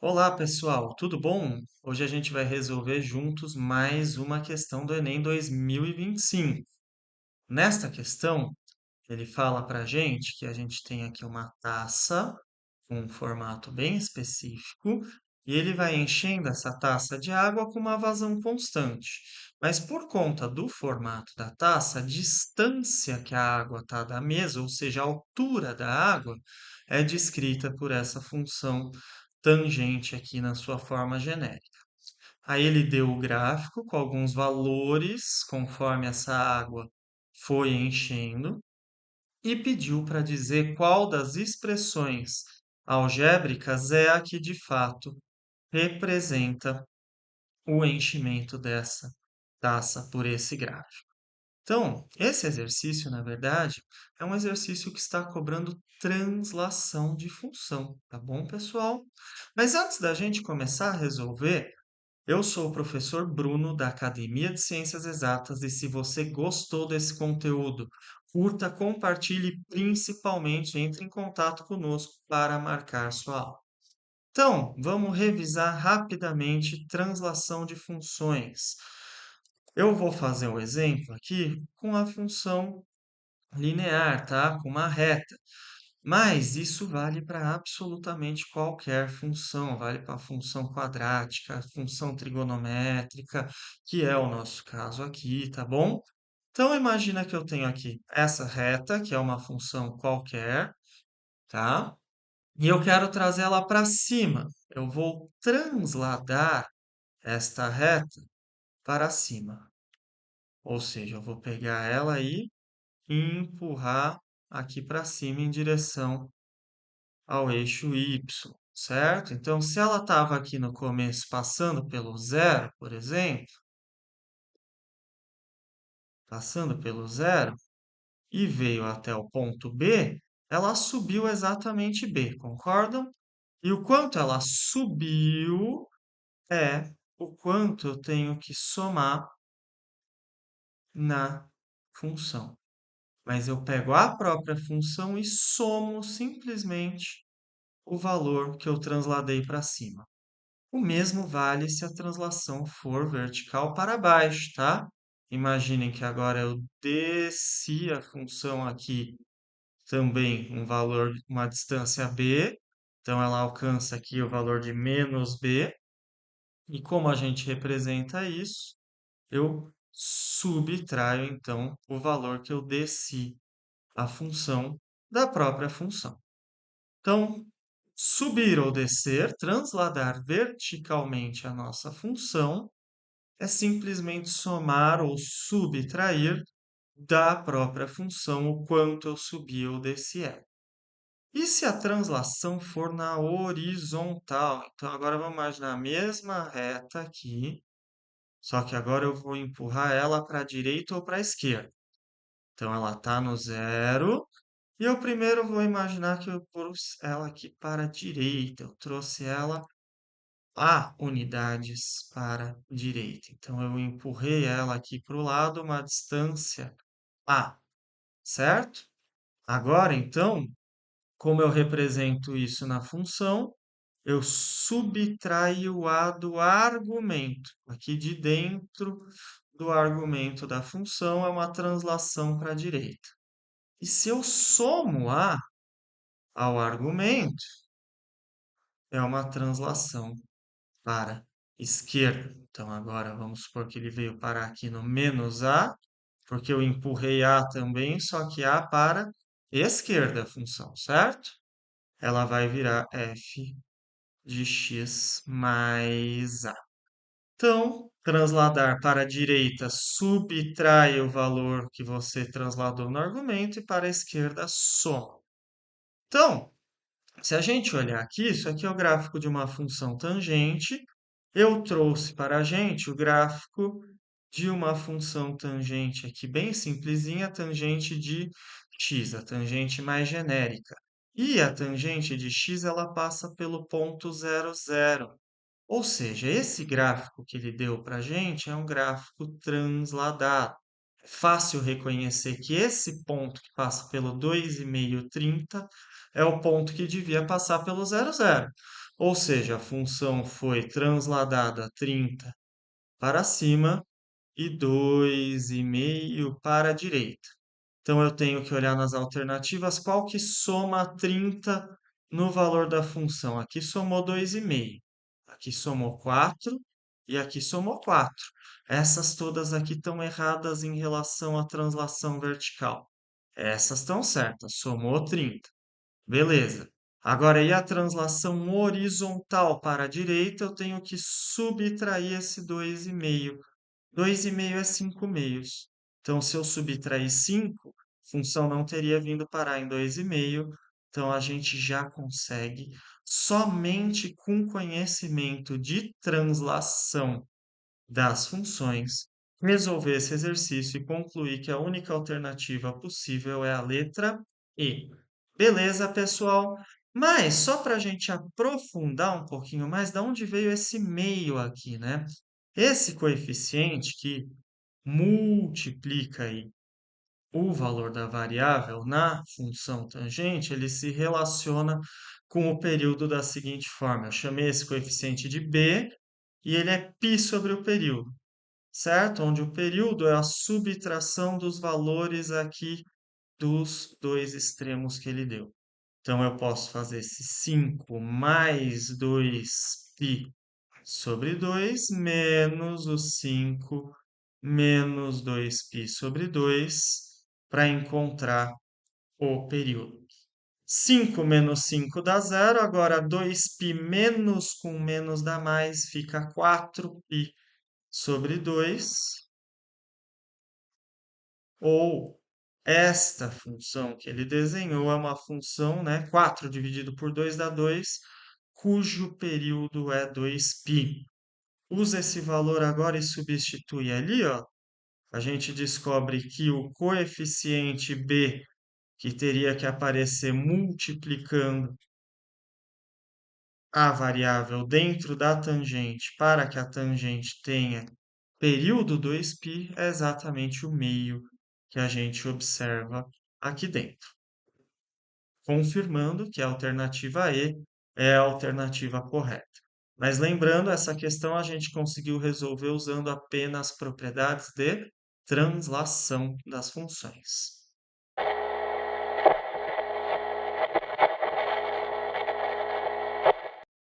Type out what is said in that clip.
Olá, pessoal, tudo bom? Hoje a gente vai resolver juntos mais uma questão do Enem 2025. Nesta questão, ele fala para a gente tem aqui uma taça com um formato bem específico e ele vai enchendo essa taça de água com uma vazão constante. Mas por conta do formato da taça, a distância que a água está da mesa, ou seja, a altura da água, é descrita por essa função tangente aqui na sua forma genérica. Aí ele deu o gráfico com alguns valores conforme essa água foi enchendo e pediu para dizer qual das expressões algébricas é a que de fato representa o enchimento dessa taça por esse gráfico. Então, esse exercício, na verdade, é um exercício que está cobrando translação de função, tá bom, pessoal? Mas antes da gente começar a resolver, eu sou o professor Bruno da Academia de Ciências Exatas e se você gostou desse conteúdo, curta, compartilhe e principalmente entre em contato conosco para marcar sua aula. Então, vamos revisar rapidamente translação de funções. Eu vou fazer um exemplo aqui com a função linear, tá? Com uma reta. Mas isso vale para absolutamente qualquer função, vale para a função quadrática, função trigonométrica, que é o nosso caso aqui, tá bom? Então imagina que eu tenho aqui essa reta, que é uma função qualquer, tá? E eu quero trazer ela para cima. Eu vou transladar esta reta para cima. Ou seja, eu vou pegar ela aí e empurrar aqui para cima em direção ao eixo Y, certo? Então, se ela estava aqui no começo passando pelo zero, por exemplo, passando pelo zero e veio até o ponto B, ela subiu exatamente B, concordam? E o quanto ela subiu é o quanto eu tenho que somar na função. Mas eu pego a própria função e somo simplesmente o valor que eu transladei para cima. O mesmo vale se a translação for vertical para baixo, tá? Imaginem que agora eu desci a função aqui também um valor, uma distância b, então ela alcança aqui o valor de menos b, e como a gente representa isso, eu subtraio então o valor que eu desci a função da própria função. Então, subir ou descer, transladar verticalmente a nossa função, é simplesmente somar ou subtrair da própria função o quanto eu subi ou desci ela. E se a translação for na horizontal? Então, agora vamos imaginar a mesma reta aqui, só que agora eu vou empurrar ela para a direita ou para a esquerda. Então, ela está no zero. E eu primeiro vou imaginar que eu trouxe ela aqui para a direita. Eu trouxe ela a unidades para a direita. Então, eu empurrei ela aqui para o lado, uma distância a, certo? Agora, então, como eu represento isso na função, eu subtraio o a do argumento. Aqui de dentro do argumento da função é uma translação para a direita. E se eu somo a ao argumento, é uma translação para esquerda. Então, agora vamos supor que ele veio parar aqui no menos A, porque eu empurrei A também, só que A para esquerda a função, certo? Ela vai virar f de x mais A. Então, transladar para a direita subtrai o valor que você transladou no argumento e para a esquerda soma. Então, se a gente olhar aqui, isso aqui é o gráfico de uma função tangente. Eu trouxe para a gente o gráfico de uma função tangente aqui bem simplesinha, a tangente de x, a tangente mais genérica. E a tangente de x ela passa pelo ponto zero zero. Ou seja, esse gráfico que ele deu para a gente é um gráfico transladado. É fácil reconhecer que esse ponto que passa pelo 2,5, 30, é o ponto que devia passar pelo zero zero. ou seja, a função foi transladada 30 para cima e 2,5 para a direita. Então eu tenho que olhar nas alternativas qual que soma 30 no valor da função. Aqui somou 2,5, aqui somou 4 e aqui somou 4. Essas todas aqui estão erradas em relação à translação vertical. Essas estão certas, somou 30. Beleza. Agora, e a translação horizontal para a direita, eu tenho que subtrair esse 2,5. 2,5 é 5 meios. Então, se eu subtrair 5, a função não teria vindo parar em 2,5. Então, a gente já consegue, somente com conhecimento de translação das funções, resolver esse exercício e concluir que a única alternativa possível é a letra E. Beleza, pessoal? Mas só para a gente aprofundar um pouquinho mais, da onde veio esse meio aqui, né? Esse coeficiente que multiplica aí o valor da variável na função tangente, ele se relaciona com o período da seguinte forma. Eu chamei esse coeficiente de b e ele é π sobre o período, certo? Onde o período é a subtração dos valores aqui dos dois extremos que ele deu. Então, eu posso fazer esse 5 mais 2π sobre 2 menos o 5 menos 2π sobre 2 para encontrar o período. 5 menos 5 dá zero, agora 2π menos com menos dá mais, fica 4π sobre 2, ou esta função que ele desenhou é uma função, né, 4 dividido por 2 dá 2, cujo período é 2π. Usa esse valor agora e substitui ali, ó. A gente descobre que o coeficiente b, que teria que aparecer multiplicando a variável dentro da tangente para que a tangente tenha período 2π, é exatamente o meio que a gente observa aqui dentro, confirmando que a alternativa E é a alternativa correta. Mas lembrando, essa questão a gente conseguiu resolver usando apenas propriedades de translação das funções.